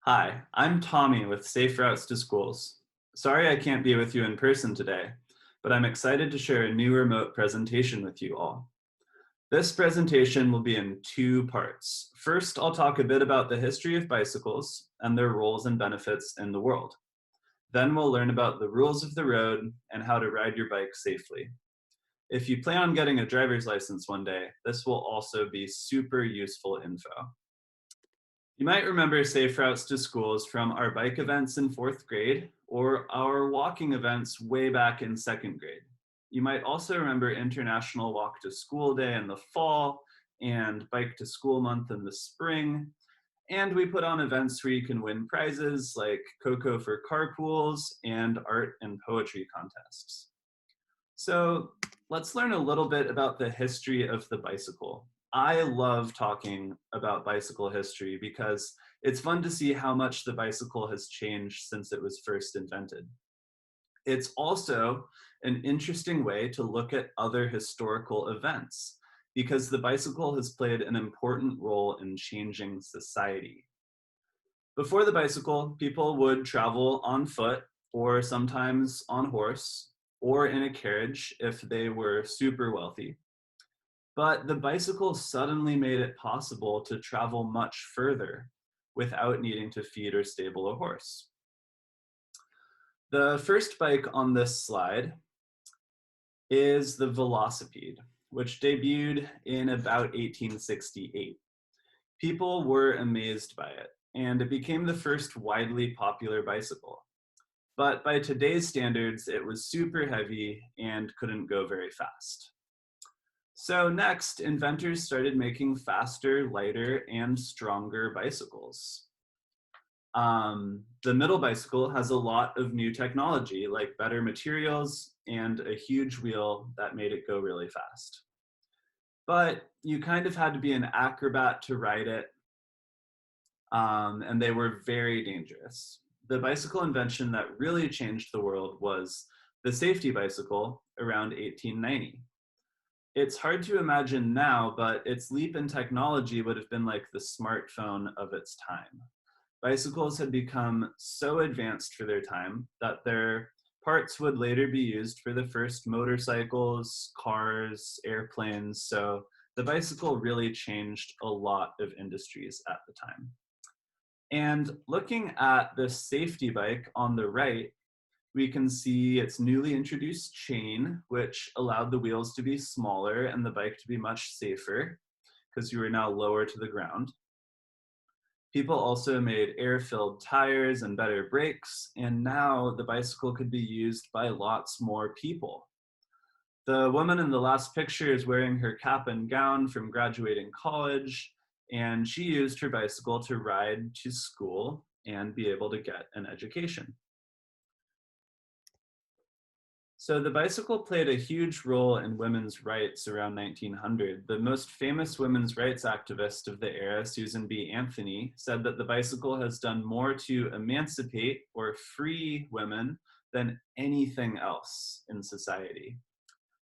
Hi, I'm Tommy with Safe Routes to Schools. Sorry I can't be with you in person today, but I'm excited to share a new remote presentation with you all. This presentation will be in two parts. First, I'll talk a bit about the history of bicycles and their roles and benefits in the world. Then we'll learn about the rules of the road and how to ride your bike safely. If you plan on getting a driver's license one day, this will also be super useful info. You might remember Safe Routes to Schools from our bike events in fourth grade or our walking events way back in second grade. You might also remember International Walk to School Day in the fall and Bike to School Month in the spring. And we put on events where you can win prizes like Cocoa for carpools and art and poetry contests. So let's learn a little bit about the history of the bicycle. I love talking about bicycle history because it's fun to see how much the bicycle has changed since it was first invented. It's also an interesting way to look at other historical events because the bicycle has played an important role in changing society. Before the bicycle, people would travel on foot or sometimes on horse or in a carriage if they were super wealthy. But the bicycle suddenly made it possible to travel much further without needing to feed or stable a horse. The first bike on this slide is the velocipede, which debuted in about 1868. People were amazed by it, and it became the first widely popular bicycle. But by today's standards, it was super heavy and couldn't go very fast. So next, inventors started making faster, lighter, and stronger bicycles. The middle bicycle has a lot of new technology, like better materials and a huge wheel that made it go really fast. But you kind of had to be an acrobat to ride it, and they were very dangerous. The bicycle invention that really changed the world was the safety bicycle around 1890. It's hard to imagine now, but its leap in technology would have been like the smartphone of its time. Bicycles had become so advanced for their time that their parts would later be used for the first motorcycles, cars, airplanes. So the bicycle really changed a lot of industries at the time. And looking at the safety bike on the right, we can see its newly introduced chain, which allowed the wheels to be smaller and the bike to be much safer because you were now lower to the ground. People also made air-filled tires and better brakes, and now the bicycle could be used by lots more people. The woman in the last picture is wearing her cap and gown from graduating college, and she used her bicycle to ride to school and be able to get an education. So the bicycle played a huge role in women's rights around 1900. The most famous women's rights activist of the era, Susan B. Anthony, said that the bicycle has done more to emancipate or free women than anything else in society.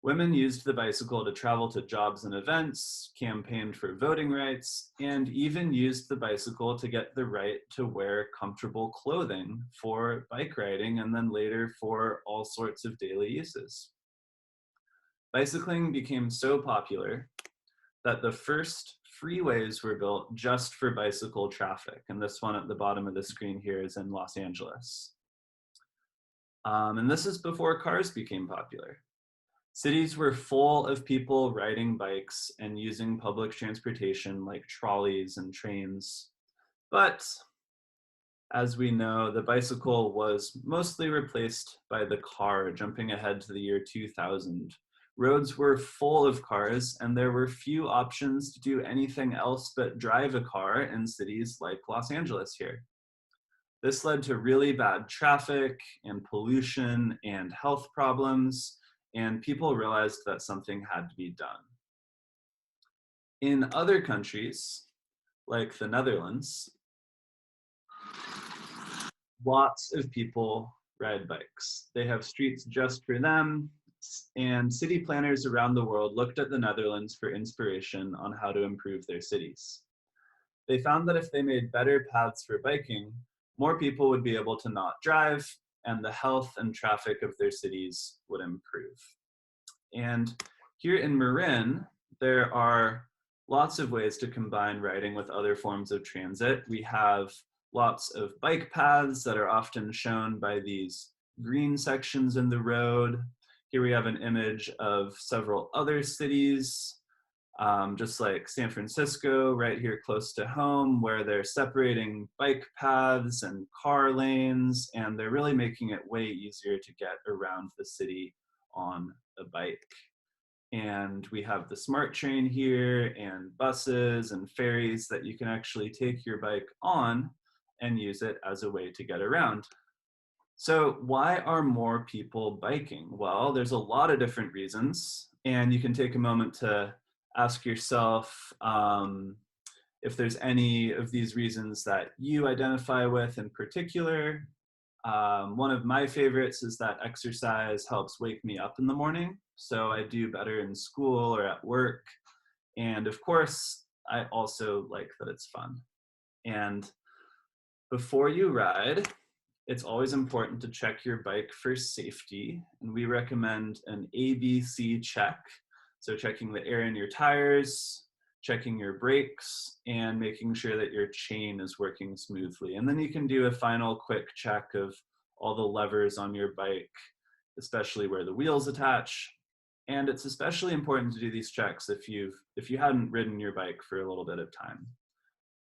Women used the bicycle to travel to jobs and events, campaigned for voting rights, and even used the bicycle to get the right to wear comfortable clothing for bike riding and then later for all sorts of daily uses. Bicycling became so popular that the first freeways were built just for bicycle traffic, and this one at the bottom of the screen here is in Los Angeles. And this is before cars became popular. Cities were full of people riding bikes and using public transportation like trolleys and trains. But as we know, the bicycle was mostly replaced by the car, jumping ahead to the year 2000. Roads were full of cars, and there were few options to do anything else but drive a car in cities like Los Angeles here. This led to really bad traffic and pollution and health problems, and people realized that something had to be done. In other countries, like the Netherlands, lots of people ride bikes. They have streets just for them, and city planners around the world looked at the Netherlands for inspiration on how to improve their cities. they found that if they made better paths for biking, more people would be able to not drive, and the health and traffic of their cities would improve. And here in Marin, there are lots of ways to combine riding with other forms of transit. We have lots of bike paths that are often shown by these green sections in the road. Here we have an image of several other cities, just like San Francisco, right here close to home, where they're separating bike paths and car lanes, and they're really making it way easier to get around the city on a bike. And we have the smart train here and buses and ferries that you can actually take your bike on and use it as a way to get around. So why are more people biking? Well, there's a lot of different reasons, and you can take a moment to ask yourself if there's any of these reasons that you identify with in particular. One of my favorites is that exercise helps wake me up in the morning, so I do better in school or at work. And of course, I also like that it's fun. And before you ride, it's always important to check your bike for safety, and we recommend an ABC check. So checking the air in your tires, checking your brakes, and making sure that your chain is working smoothly. And then you can do a final quick check of all the levers on your bike, especially where the wheels attach. And it's especially important to do these checks if you hadn't ridden your bike for a little bit of time.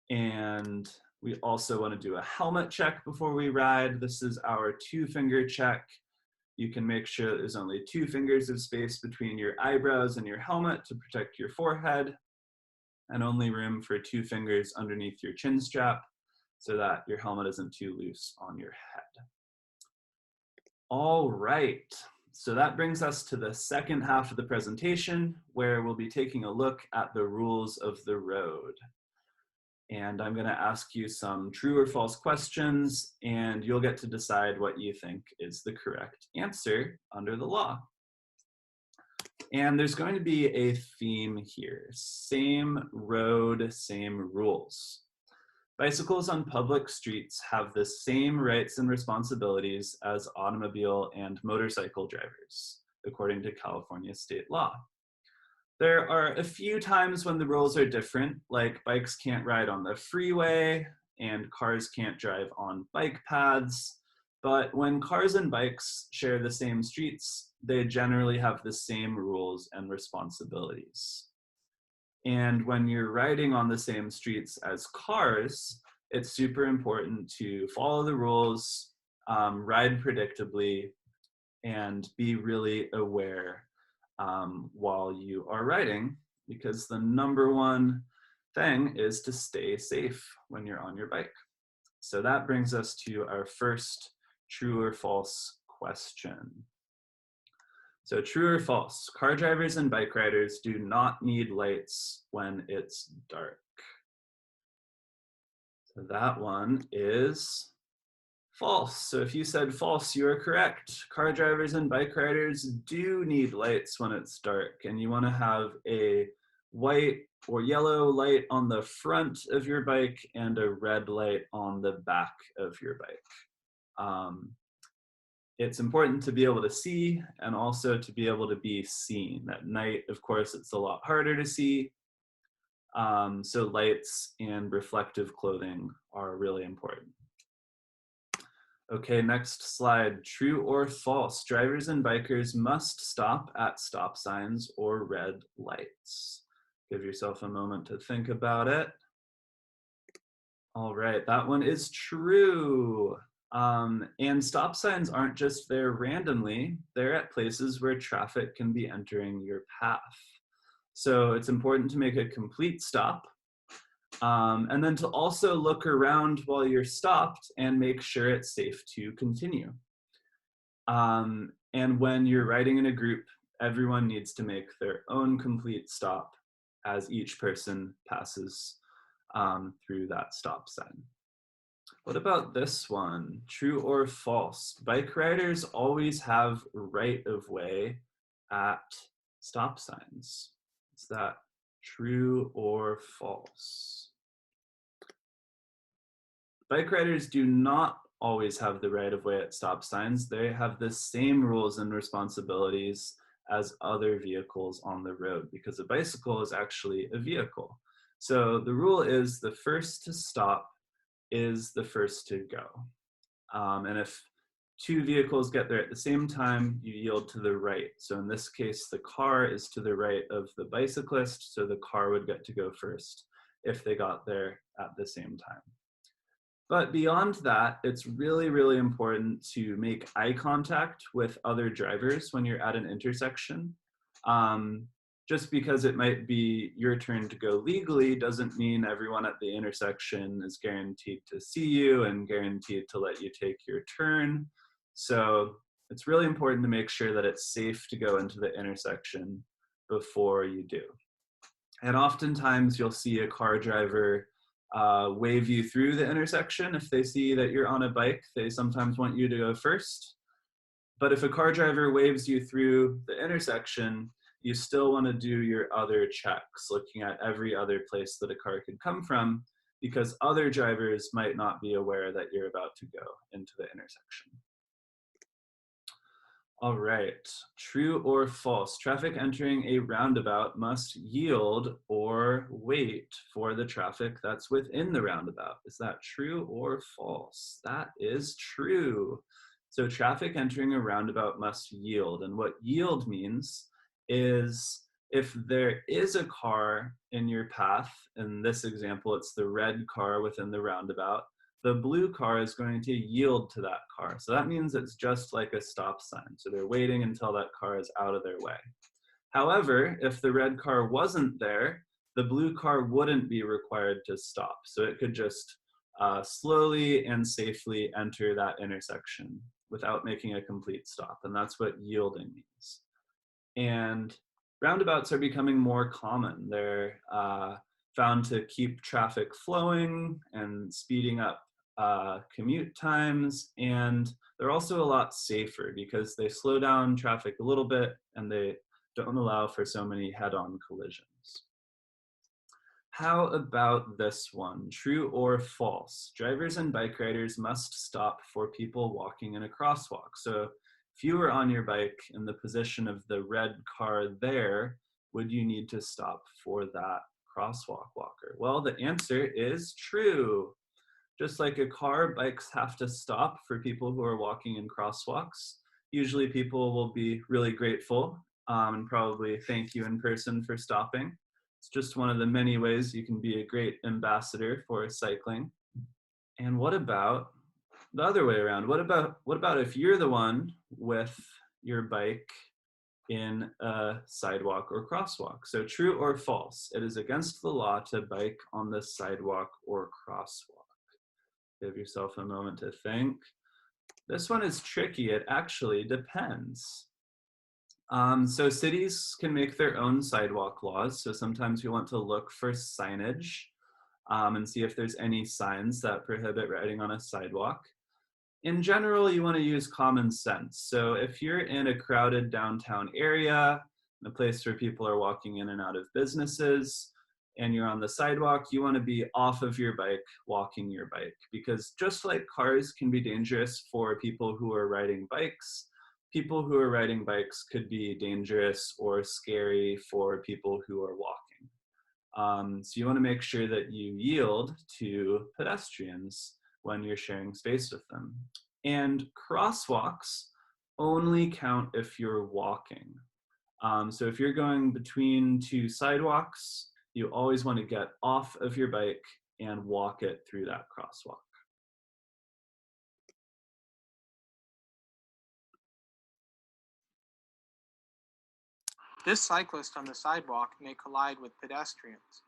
And we also want to do a helmet check before we ride. This is our 2-finger check. You can make sure there's only 2 fingers of space between your eyebrows and your helmet to protect your forehead, and only room for 2 fingers underneath your chin strap so that your helmet isn't too loose on your head. All right, so that brings us to the second half of the presentation, where we'll be taking a look at the rules of the road. And I'm going to ask you some true or false questions, and you'll get to decide what you think is the correct answer under the law. And there's going to be a theme here: same road, same rules. Bicycles on public streets have the same rights and responsibilities as automobile and motorcycle drivers, according to California state law. There are a few times when the rules are different, like bikes can't ride on the freeway and cars can't drive on bike paths. But when cars and bikes share the same streets, they generally have the same rules and responsibilities. And when you're riding on the same streets as cars, it's super important to follow the rules, ride predictably, and be really aware while you are riding, because the number one thing is to stay safe when you're on your bike. So that brings us to our first true or false question. So true or false, car drivers and bike riders do not need lights when it's dark. So that one is false. So if you said false, you are correct. Car drivers and bike riders do need lights when it's dark, and you want to have a white or yellow light on the front of your bike and a red light on the back of your bike. It's important to be able to see and also to be able to be seen. At night, of course, it's a lot harder to see. So lights and reflective clothing are really important. Okay, next slide. True or false? Drivers and bikers must stop at stop signs or red lights. Give yourself a moment to think about it. All right, that one is true. And stop signs aren't just there randomly. They're at places where traffic can be entering your path. So it's important to make a complete stop. And then to also look around while you're stopped and make sure it's safe to continue. And when you're riding in a group, everyone needs to make their own complete stop as each person passes through that stop sign. What about this one? True or false? Bike riders always have right of way at stop signs. Is that true or false? Bike riders do not always have the right of way at stop signs. They have the same rules and responsibilities as other vehicles on the road because a bicycle is actually a vehicle. So the rule is the first to stop is the first to go. And if two vehicles get there at the same time, you yield to the right. So in this case, the car is to the right of the bicyclist, so the car would get to go first if they got there at the same time. But beyond that, it's really, really important to make eye contact with other drivers when you're at an intersection. Just because it might be your turn to go legally doesn't mean everyone at the intersection is guaranteed to see you and guaranteed to let you take your turn. So it's really important to make sure that it's safe to go into the intersection before you do. And oftentimes you'll see a car driver wave you through the intersection. If they see that you're on a bike, they sometimes want you to go first. But if a car driver waves you through the intersection, you still want to do your other checks, looking at every other place that a car could come from, because other drivers might not be aware that you're about to go into the intersection. All right, true or false? Traffic entering a roundabout must yield or wait for the traffic that's within the roundabout. Is that true or false? That is true. So traffic entering a roundabout must yield. And what yield means is if there is a car in your path, in this example, it's the red car within the roundabout, the blue car is going to yield to that car. So that means it's just like a stop sign. So they're waiting until that car is out of their way. However, if the red car wasn't there, the blue car wouldn't be required to stop. So it could just slowly and safely enter that intersection without making a complete stop. And that's what yielding means. And roundabouts are becoming more common. They're found to keep traffic flowing and speeding up commute times, and they're also a lot safer because they slow down traffic a little bit and they don't allow for so many head-on collisions. How about this one? True or false? Drivers and bike riders must stop for people walking in a crosswalk. So if you were on your bike in the position of the red car there, would you need to stop for that crosswalk walker? Well, the answer is true. Just like a car, bikes have to stop for people who are walking in crosswalks. Usually people will be really grateful and probably thank you in person for stopping. It's just one of the many ways you can be a great ambassador for cycling. And what about the other way around? What about if you're the one with your bike in a sidewalk or crosswalk? So true or false? It is against the law to bike on the sidewalk or crosswalk. Give yourself a moment to think. This one is tricky. It actually depends. So cities can make their own sidewalk laws. So sometimes you want to look for signage and see if there's any signs that prohibit riding on a sidewalk. In general, you want to use common sense. So if you're in a crowded downtown area, a place where people are walking in and out of businesses, and you're on the sidewalk, you want to be off of your bike, walking your bike. Because just like cars can be dangerous for people who are riding bikes, people who are riding bikes could be dangerous or scary for people who are walking. So you want to make sure that you yield to pedestrians when you're sharing space with them. And crosswalks only count if you're walking. So if you're going between two sidewalks, you always want to get off of your bike and walk it through that crosswalk. This cyclist on the sidewalk may collide with pedestrians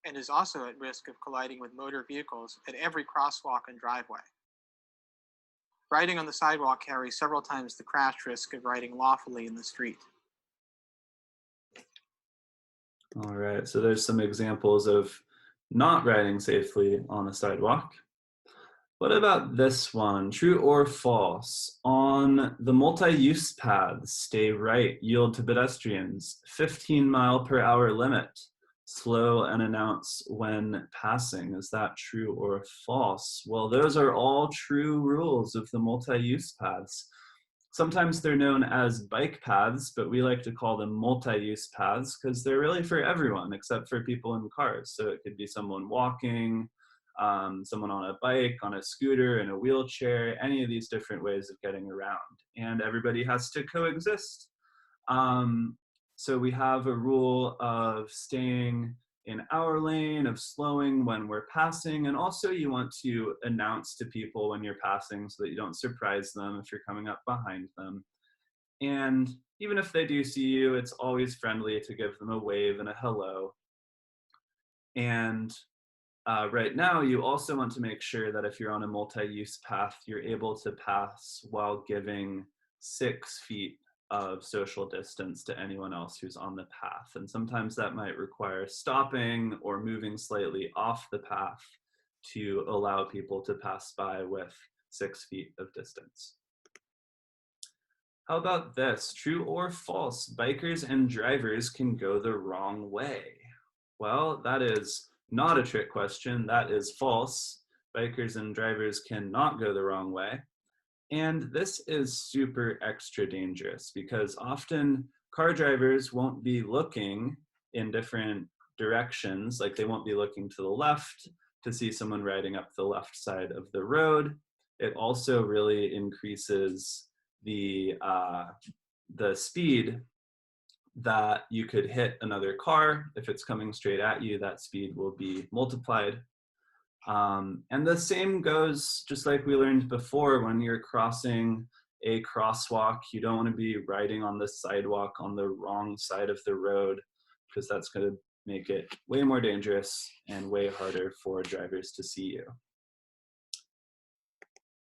and is also at risk of colliding with motor vehicles at every crosswalk and driveway. Riding on the sidewalk carries several times the crash risk of riding lawfully in the street. All right, so there's some examples of not riding safely on a sidewalk. What about this one? True or false? On the multi-use paths, stay right, yield to pedestrians, 15 mile per hour limit. slow and announce when passing. Is that true or false? Well, those are all true rules of the multi-use paths. Sometimes they're known as bike paths, but we like to call them multi-use paths because they're really for everyone except for people in cars. So it could be someone walking, someone on a bike, on a scooter, in a wheelchair, any of these different ways of getting around. And everybody has to coexist. So we have a rule of staying in our lane, of slowing when we're passing, and also you want to announce to people when you're passing so that you don't surprise them if you're coming up behind them. And even if they do see you, it's always friendly to give them a wave and a hello. And right now, you also want to make sure that if you're on a multi-use path, you're able to pass while giving 6 feet of social distance to anyone else who's on the path. And sometimes that might require stopping or moving slightly off the path to allow people to pass by with 6 feet of distance. How about this? True or false? Bikers and drivers can go the wrong way. Well, that is not a trick question. That is false. Bikers and drivers cannot go the wrong way. And this is super extra dangerous because often car drivers won't be looking in different directions. Like they won't be looking to the left to see someone riding up the left side of the road. It also really increases the speed that you could hit another car. If it's coming straight at you, that speed will be multiplied. And the same goes, just like we learned before, when you're crossing a crosswalk, you don't want to be riding on the sidewalk on the wrong side of the road, because that's going to make it way more dangerous and way harder for drivers to see you.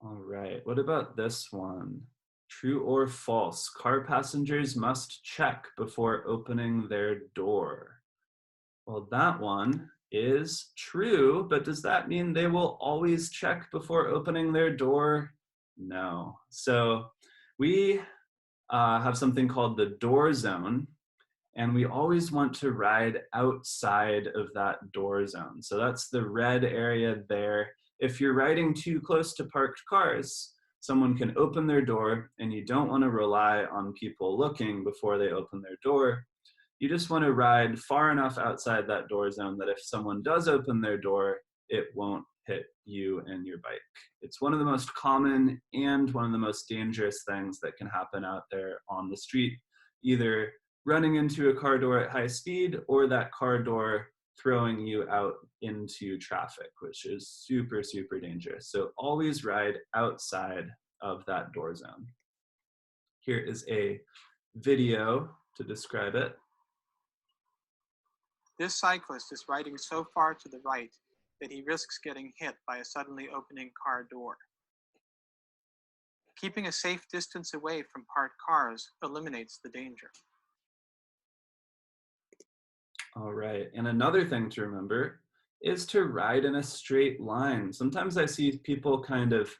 All right, what about this one? True or false? Car passengers must check before opening their door. Well, that one is true, but does that mean they will always check before opening their door? No. So we have something called the door zone, and we always want to ride outside of that door zone. So that's the red area there. If you're riding too close to parked cars, someone can open their door, and you don't want to rely on people looking before they open their door. You just want to ride far enough outside that door zone that if someone does open their door, it won't hit you and your bike. It's one of the most common and one of the most dangerous things that can happen out there on the street, either running into a car door at high speed or that car door throwing you out into traffic, which is super, super dangerous. So always ride outside of that door zone. Here is a video to describe it. This cyclist is riding so far to the right that he risks getting hit by a suddenly opening car door. Keeping a safe distance away from parked cars eliminates the danger. All right, and another thing to remember is to ride in a straight line. Sometimes I see people kind of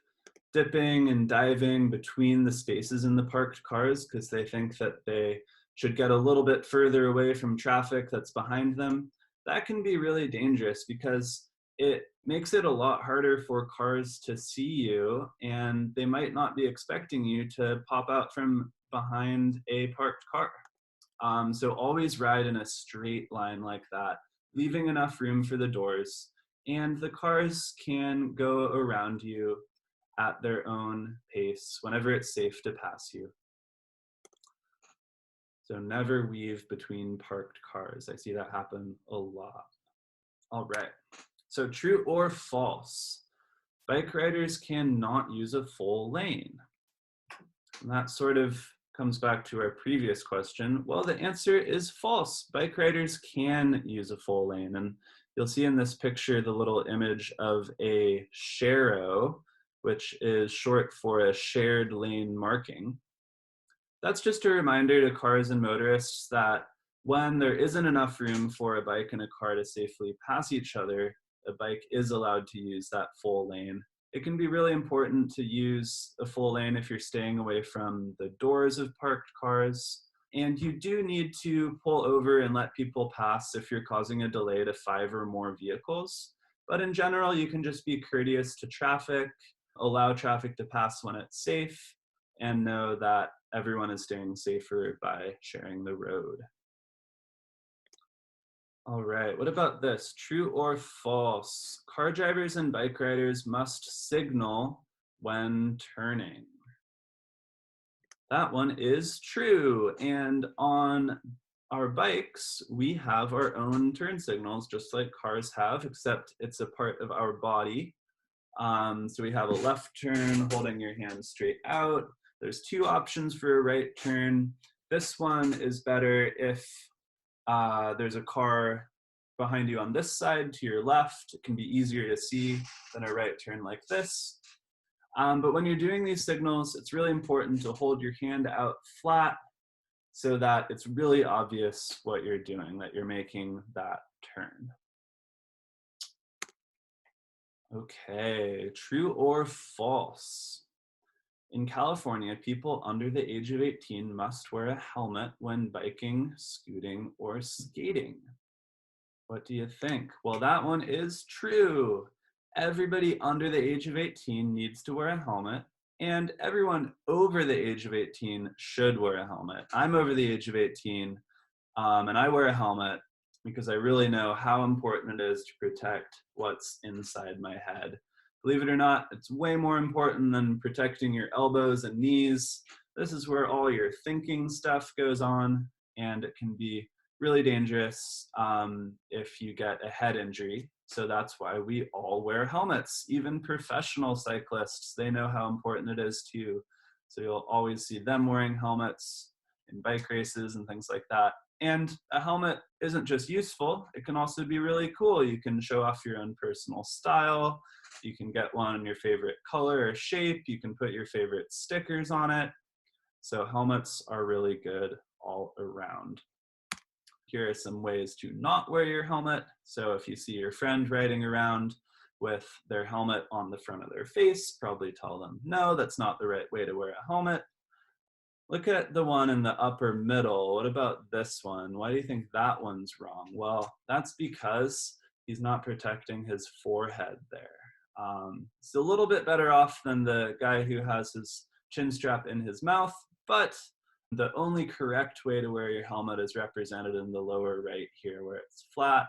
dipping and diving between the spaces in the parked cars because they think that they should get a little bit further away from traffic that's behind them. That can be really dangerous because it makes it a lot harder for cars to see you, and they might not be expecting you to pop out from behind a parked car. So always ride in a straight line like that, leaving enough room for the doors, and the cars can go around you at their own pace whenever it's safe to pass you. So never weave between parked cars. I see that happen a lot. All right, so true or false? Bike riders cannot use a full lane. And that sort of comes back to our previous question. Well, the answer is false. Bike riders can use a full lane. And you'll see in this picture the little image of a sharrow, which is short for a shared lane marking. That's just a reminder to cars and motorists that when there isn't enough room for a bike and a car to safely pass each other, a bike is allowed to use that full lane. It can be really important to use a full lane if you're staying away from the doors of parked cars, And you do need to pull over and let people pass if you're causing a delay to 5 or more vehicles. But in general, you can just be courteous to traffic, allow traffic to pass when it's safe, and know that everyone is staying safer by sharing the road. All right, what about this? True or false? Car drivers and bike riders must signal when turning. That one is true. And on our bikes, we have our own turn signals, just like cars have, except it's a part of our body. So we have a left turn, holding your hand straight out. There's 2 options for a right turn. This one is better if there's a car behind you on this side to your left. It can be easier to see than a right turn like this. But when you're doing these signals, it's really important to hold your hand out flat so that it's really obvious what you're doing, that you're making that turn. Okay, true or false? In California, people under the age of 18 must wear a helmet when biking, scooting, or skating. What do you think? Well, that one is true. Everybody under the age of 18 needs to wear a helmet, and everyone over the age of 18 should wear a helmet. I'm over the age of 18, and I wear a helmet because I really know how important it is to protect what's inside my head. Believe it or not, it's way more important than protecting your elbows and knees. This is where all your thinking stuff goes on, and it can be really dangerous if you get a head injury. So that's why we all wear helmets. Even professional cyclists, they know how important it is too. So you'll always see them wearing helmets in bike races and things like that. And a helmet isn't just useful, it can also be really cool. You can show off your own personal style. You can get one in your favorite color or shape. You can put your favorite stickers on it. So helmets are really good all around. Here are some ways to not wear your helmet. So if you see your friend riding around with their helmet on the front of their face, probably tell them, no, that's not the right way to wear a helmet. Look at the one in the upper middle. What about this one? Why do you think that one's wrong? Well, that's because he's not protecting his forehead there. It's a little bit better off than the guy who has his chin strap in his mouth, but the only correct way to wear your helmet is represented in the lower right here, where it's flat,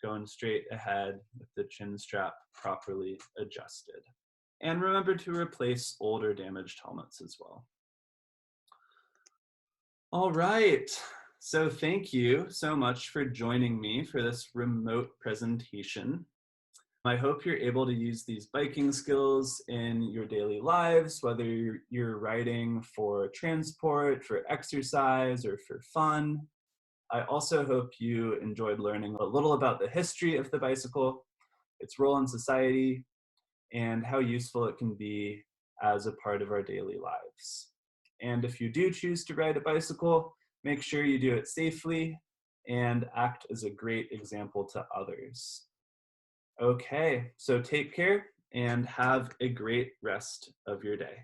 going straight ahead with the chin strap properly adjusted. And remember to replace old or damaged helmets as well. All right, so thank you so much for joining me for this remote presentation. I hope you're able to use these biking skills in your daily lives, whether you're riding for transport, for exercise, or for fun. I also hope you enjoyed learning a little about the history of the bicycle, its role in society, and how useful it can be as a part of our daily lives. And if you do choose to ride a bicycle, make sure you do it safely and act as a great example to others. Okay, so take care and have a great rest of your day.